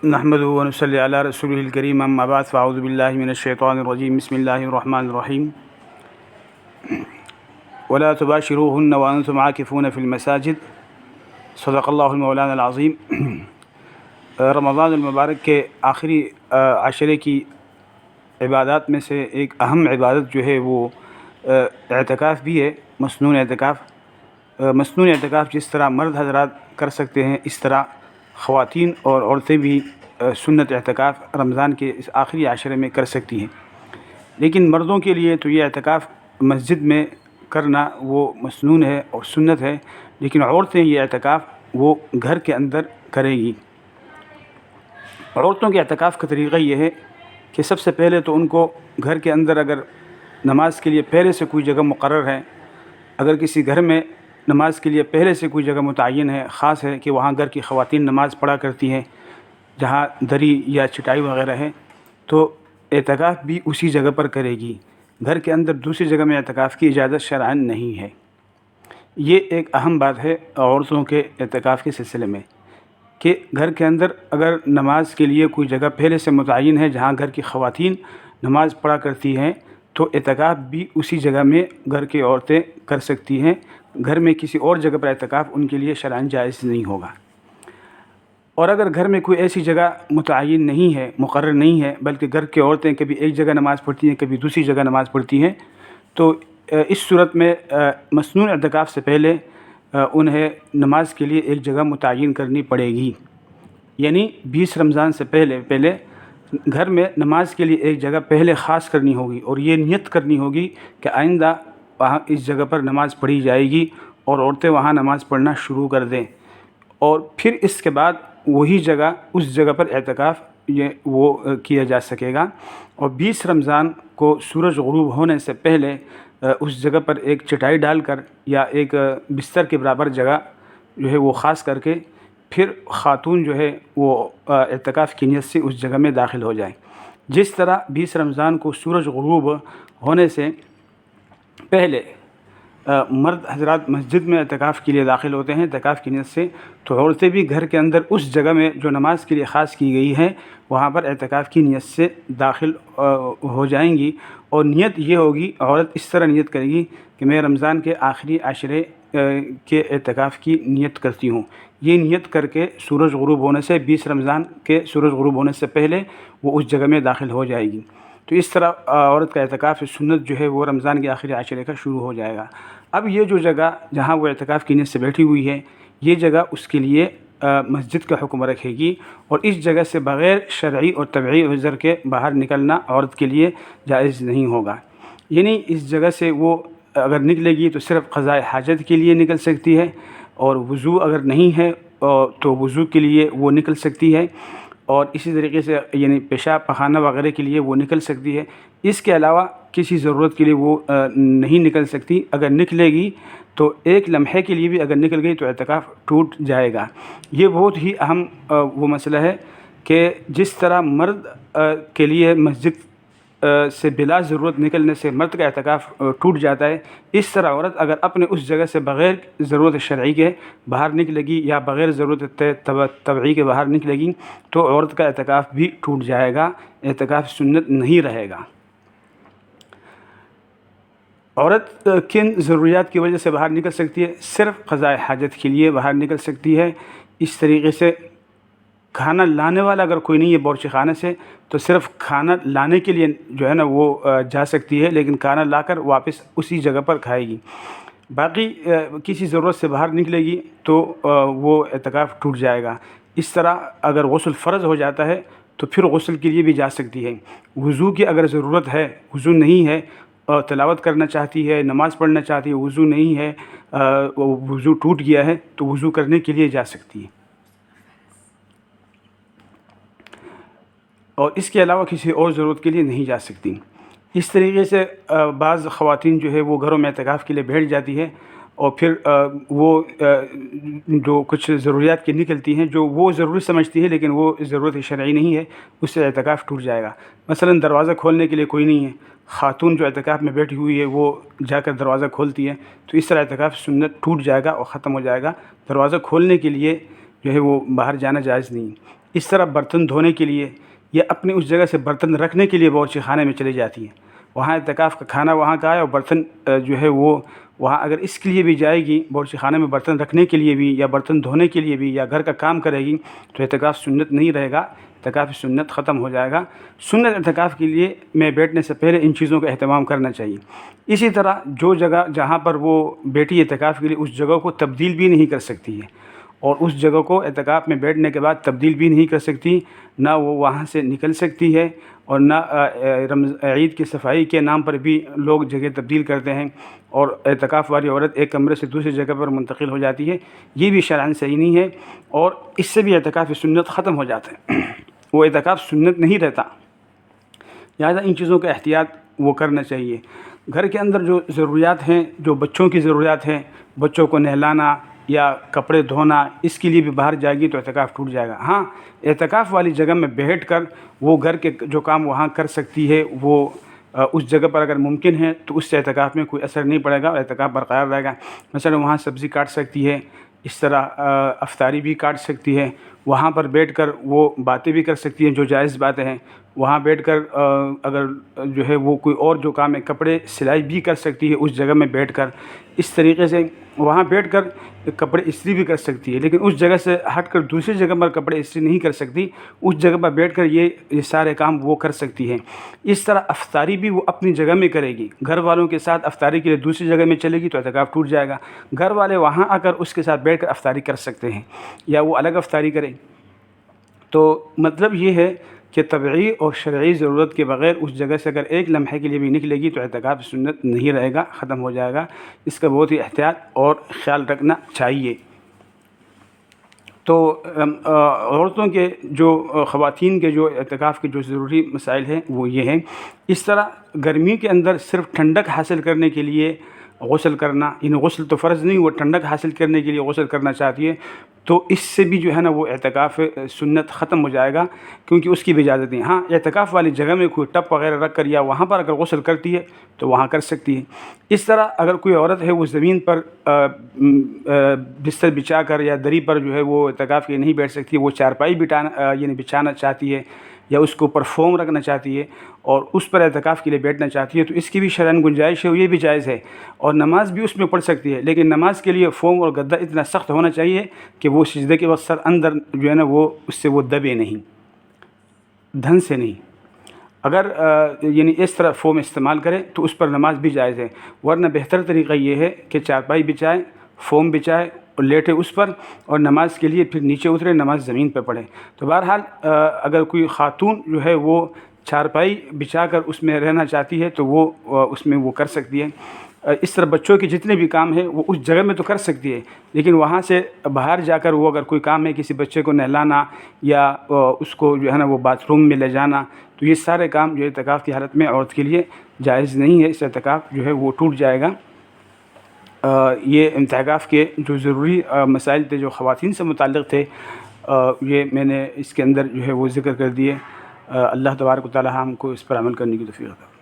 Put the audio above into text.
نحمده ونصلي على رسوله الكريم اما بعد فاعوذ بالله من الشيطان الرجيم بسم الله الرحمن الرحيم ولا تباشروهن وانتم عاكفون في المساجد صدق اللہ المولانا العظیم۔ رمضان المبارک کے آخری عشرے کی عبادات میں سے ایک اہم عبادت جو ہے وہ اعتکاف بھی ہے، مسنون اعتکاف۔ مسنون اعتکاف جس طرح مرد حضرات کر سکتے ہیں اس طرح خواتین اور عورتیں بھی سنت اعتکاف رمضان کے اس آخری عشرے میں کر سکتی ہیں، لیکن مردوں کے لیے تو یہ اعتکاف مسجد میں کرنا وہ مسنون ہے اور سنت ہے، لیکن عورتیں یہ اعتکاف وہ گھر کے اندر کریں گی۔ عورتوں کے اعتکاف کا طریقہ یہ ہے کہ سب سے پہلے تو ان کو گھر کے اندر اگر نماز کے لیے پہلے سے کوئی جگہ مقرر ہے، اگر کسی گھر میں نماز کے لیے پہلے سے کوئی جگہ متعین ہے، خاص ہے کہ وہاں گھر کی خواتین نماز پڑھا کرتی ہیں جہاں دری یا چٹائی وغیرہ ہے، تو اعتکاف بھی اسی جگہ پر کرے گی۔ گھر کے اندر دوسری جگہ میں اعتکاف کی اجازت شرعاً نہیں ہے۔ یہ ایک اہم بات ہے عورتوں کے اعتکاف کے سلسلے میں کہ گھر کے اندر اگر نماز کے لیے کوئی جگہ پہلے سے متعین ہے جہاں گھر کی خواتین نماز پڑھا کرتی ہیں تو اعتکاف بھی اسی جگہ میں گھر کی عورتیں کر سکتی ہیں۔ گھر میں کسی اور جگہ پر اعتکاف ان کے لیے شرعاً جائز نہیں ہوگا۔ اور اگر گھر میں کوئی ایسی جگہ متعین نہیں ہے، مقرر نہیں ہے، بلکہ گھر کی عورتیں کبھی ایک جگہ نماز پڑھتی ہیں کبھی دوسری جگہ نماز پڑھتی ہیں، تو اس صورت میں مسنون اعتکاف سے پہلے انہیں نماز کے لیے ایک جگہ متعین کرنی پڑے گی، یعنی 20 رمضان سے پہلے گھر میں نماز کے لیے ایک جگہ پہلے خاص کرنی ہوگی اور یہ نیت کرنی ہوگی کہ آئندہ وہاں اس جگہ پر نماز پڑھی جائے گی اور عورتیں وہاں نماز پڑھنا شروع کر دیں، اور پھر اس کے بعد وہی جگہ اس جگہ پر اعتکاف وہ کیا جا سکے گا۔ اور 20 رمضان کو سورج غروب ہونے سے پہلے اس جگہ پر ایک چٹائی ڈال کر یا ایک بستر کے برابر جگہ جو ہے وہ خاص کر کے پھر خاتون جو ہے وہ اعتکاف کی نیت سے اس جگہ میں داخل ہو جائیں۔ جس طرح 20 رمضان کو سورج غروب ہونے سے پہلے مرد حضرات مسجد میں اعتکاف کے لیے داخل ہوتے ہیں اعتکاف کی نیت سے، تو عورتیں بھی گھر کے اندر اس جگہ میں جو نماز کے لیے خاص کی گئی ہے وہاں پر اعتکاف کی نیت سے داخل ہو جائیں گی۔ اور نیت یہ ہوگی، عورت اس طرح نیت کرے گی کہ میں رمضان کے آخری عشرے کے اعتکاف کی نیت کرتی ہوں۔ یہ نیت کر کے سورج غروب ہونے سے 20 رمضان کے سورج غروب ہونے سے پہلے وہ اس جگہ میں داخل ہو جائے گی۔ تو اس طرح عورت کا اعتکاف سنت جو ہے وہ رمضان کے آخری عشرے کا شروع ہو جائے گا۔ اب یہ جو جگہ جہاں وہ اعتکاف کی نیت سے بیٹھی ہوئی ہے یہ جگہ اس کے لیے مسجد کا حکم رکھے گی، اور اس جگہ سے بغیر شرعی اور طبعی عذر کے باہر نکلنا عورت کے لیے جائز نہیں ہوگا۔ یعنی اس جگہ سے وہ اگر نکلے گی تو صرف قضاء حاجت کے لیے نکل سکتی ہے، اور وضو اگر نہیں ہے تو وضو کے لیے وہ نکل سکتی ہے، اور اسی طریقے سے یعنی پیشاب پخانہ وغیرہ کے لیے وہ نکل سکتی ہے۔ اس کے علاوہ کسی ضرورت کے لیے وہ نہیں نکل سکتی۔ اگر نکلے گی تو ایک لمحے کے لیے بھی اگر نکل گئی تو اعتکاف ٹوٹ جائے گا۔ یہ بہت ہی اہم وہ مسئلہ ہے کہ جس طرح مرد کے لیے مسجد سے بلا ضرورت نکلنے سے مرد کا اعتکاف ٹوٹ جاتا ہے، اس طرح عورت اگر اپنے اس جگہ سے بغیر ضرورت شرعی کے باہر نکلے گی یا بغیر ضرورت طبعی کے باہر نکلے گی تو عورت کا اعتکاف بھی ٹوٹ جائے گا، اعتکاف سنت نہیں رہے گا۔ عورت کن ضروریات کی وجہ سے باہر نکل سکتی ہے؟ صرف قضاء حاجت کے لیے باہر نکل سکتی ہے۔ اس طریقے سے کھانا لانے والا اگر کوئی نہیں ہے باورچی خانے سے تو صرف کھانا لانے کے لیے جو ہے نا وہ جا سکتی ہے، لیکن کھانا لا کر واپس اسی جگہ پر کھائے گی۔ باقی کسی ضرورت سے باہر نکلے گی تو وہ اعتکاف ٹوٹ جائے گا۔ اس طرح اگر غسل فرض ہو جاتا ہے تو پھر غسل کے لیے بھی جا سکتی ہے۔ وضو کی اگر ضرورت ہے، وضو نہیں ہے، تلاوت کرنا چاہتی ہے، نماز پڑھنا چاہتی ہے، وضو نہیں ہے، وضو ٹوٹ گیا ہے تو وضو کرنے کے لیے جا سکتی ہے۔ اور اس کے علاوہ کسی اور ضرورت کے لیے نہیں جا سکتی۔ اس طریقے سے بعض خواتین جو ہے وہ گھروں میں اعتکاف کے لیے بیٹھ جاتی ہے، اور پھر وہ جو کچھ ضروریات کی نکلتی ہیں جو وہ ضروری سمجھتی ہے لیکن وہ ضرورت شرعی نہیں ہے، اس سے اعتکاف ٹوٹ جائے گا۔ مثلا دروازہ کھولنے کے لیے کوئی نہیں ہے، خاتون جو اعتکاف میں بیٹھی ہوئی ہے وہ جا کر دروازہ کھولتی ہے، تو اس طرح اعتکاف سنت ٹوٹ جائے گا اور ختم ہو جائے گا۔ دروازہ کھولنے کے لیے جو ہے وہ باہر جانا جائز نہیں۔ اس طرح برتن دھونے کے لیے یا اپنے اس جگہ سے برتن رکھنے کے لیے باورچی خانے میں چلی جاتی ہیں. وہاں اعتکاف کا کھانا وہاں کا ہے اور برتن جو ہے وہ وہاں اگر اس کے لیے بھی جائے گی باورچی خانے میں برتن رکھنے کے لیے بھی یا برتن دھونے کے لیے بھی یا گھر کا کام کرے گی تو اعتکاف سنت نہیں رہے گا، اعتکاف سنت ختم ہو جائے گا. سنت اعتکاف کے لیے میں بیٹھنے سے پہلے ان چیزوں کا اہتمام کرنا چاہیے. اسی طرح جو جگہ جہاں پر وہ بیٹھی اعتکاف کے لیے اس جگہ کو تبدیل بھی نہیں کر سکتی ہے، اور اس جگہ کو اعتکاف میں بیٹھنے کے بعد تبدیل بھی نہیں کر سکتی، نہ وہ وہاں سے نکل سکتی ہے، اور نہ عید کی صفائی کے نام پر بھی لوگ جگہ تبدیل کرتے ہیں اور اعتکاف والی عورت ایک کمرے سے دوسری جگہ پر منتقل ہو جاتی ہے. یہ بھی شرعاً صحیح نہیں ہے، اور اس سے بھی اعتکاف سنت ختم ہو جاتا ہے، وہ اعتکاف سنت نہیں رہتا. لہٰذا ان چیزوں کا احتیاط وہ کرنا چاہیے. گھر کے اندر جو ضروریات ہیں، جو بچوں کی ضروریات ہیں، بچوں کو نہلانا یا کپڑے دھونا، اس کے لیے بھی باہر جائے گی تو اعتکاف ٹوٹ جائے گا. ہاں، اعتکاف والی جگہ میں بیٹھ کر وہ گھر کے جو کام وہاں کر سکتی ہے وہ اس جگہ پر اگر ممکن ہے تو اس سے اعتکاف میں کوئی اثر نہیں پڑے گا اور اعتکاف برقرار رہے گا. مثلا وہاں سبزی کاٹ سکتی ہے، اس طرح افطاری بھی کاٹ سکتی ہے، وہاں پر بیٹھ کر وہ باتیں بھی کر سکتی ہیں جو جائز باتیں ہیں. وہاں بیٹھ کر اگر جو ہے وہ کوئی اور جو کام ہے، کپڑے سلائی بھی کر سکتی ہے اس جگہ میں بیٹھ کر. اس طریقے سے وہاں بیٹھ کر کپڑے استری بھی کر سکتی ہے، لیکن اس جگہ سے ہٹ کر دوسری جگہ پر کپڑے استری نہیں کر سکتی. اس جگہ پر بیٹھ کر یہ سارے کام وہ کر سکتی ہے. اس طرح افطاری بھی وہ اپنی جگہ میں کرے گی. گھر والوں کے ساتھ افطاری کے لیے دوسری جگہ میں چلے گی تو اعتکاف ٹوٹ جائے گا. گھر والے وہاں آ کر اس کے ساتھ بیٹھ کر افطاری کر سکتے ہیں یا وہ الگ افطاری کرے. تو مطلب یہ ہے کہ طبعی اور شرعی ضرورت کے بغیر اس جگہ سے اگر ایک لمحے کے لیے بھی نکلے گی تو اعتکاف سنت نہیں رہے گا، ختم ہو جائے گا. اس کا بہت ہی احتیاط اور خیال رکھنا چاہیے. تو عورتوں کے جو خواتین کے جو اعتکاف کے جو ضروری مسائل ہیں وہ یہ ہیں. اس طرح گرمی کے اندر صرف ٹھنڈک حاصل کرنے کے لیے غسل کرنا، یعنی غسل تو فرض نہیں، وہ ٹھنڈک حاصل کرنے کے لیے غسل کرنا چاہتی ہے تو اس سے بھی جو ہے نا وہ اعتکاف سنت ختم ہو جائے گا، کیونکہ اس کی بھی اجازت نہیں. ہاں، اعتکاف والی جگہ میں کوئی ٹپ وغیرہ رکھ کر یا وہاں پر اگر غسل کرتی ہے تو وہاں کر سکتی ہے. اس طرح اگر کوئی عورت ہے وہ زمین پر بستر بچھا کر یا دری پر جو ہے وہ اعتکاف کے نہیں بیٹھ سکتی، وہ چارپائی یعنی بچھانا چاہتی ہے یا اس کے اوپر فوم رکھنا چاہتی ہے اور اس پر اعتکاف کے لیے بیٹھنا چاہتی ہے تو اس کی بھی شرعاً گنجائش ہے، یہ بھی جائز ہے. اور نماز بھی اس میں پڑھ سکتی ہے، لیکن نماز کے لیے فوم اور گدا اتنا سخت ہونا چاہیے کہ وہ سجدے کے وقت سر اندر جو ہے نا وہ اس سے وہ دبے نہیں، دھن سے نہیں. اگر یعنی اس طرح فوم استعمال کرے تو اس پر نماز بھی جائز ہے. ورنہ بہتر طریقہ یہ ہے کہ چارپائی بچھائے، فوم بچھائے اور لیٹے اس پر، اور نماز کے لیے پھر نیچے اترے، نماز زمین پہ پڑھے. تو بہرحال اگر کوئی خاتون جو ہے وہ چارپائی بچھا کر اس میں رہنا چاہتی ہے تو وہ اس میں وہ کر سکتی ہے. اس طرح بچوں کے جتنے بھی کام ہیں وہ اس جگہ میں تو کر سکتی ہے، لیکن وہاں سے باہر جا کر وہ اگر کوئی کام ہے، کسی بچے کو نہلانا یا اس کو جو ہے نا وہ باتھ روم میں لے جانا، تو یہ سارے کام جو اعتکاف کی حالت میں عورت کے لیے جائز نہیں ہے. اس اعتکاف جو ہے وہ ٹوٹ جائے گا. یہ اعتکاف کے جو ضروری مسائل تھے جو خواتین سے متعلق تھے، یہ میں نے اس کے اندر جو ہے وہ ذکر کر دیے. اللہ تبارک و تعالی ہم کو اس پر عمل کرنے کی توفیق عطا فرمائے.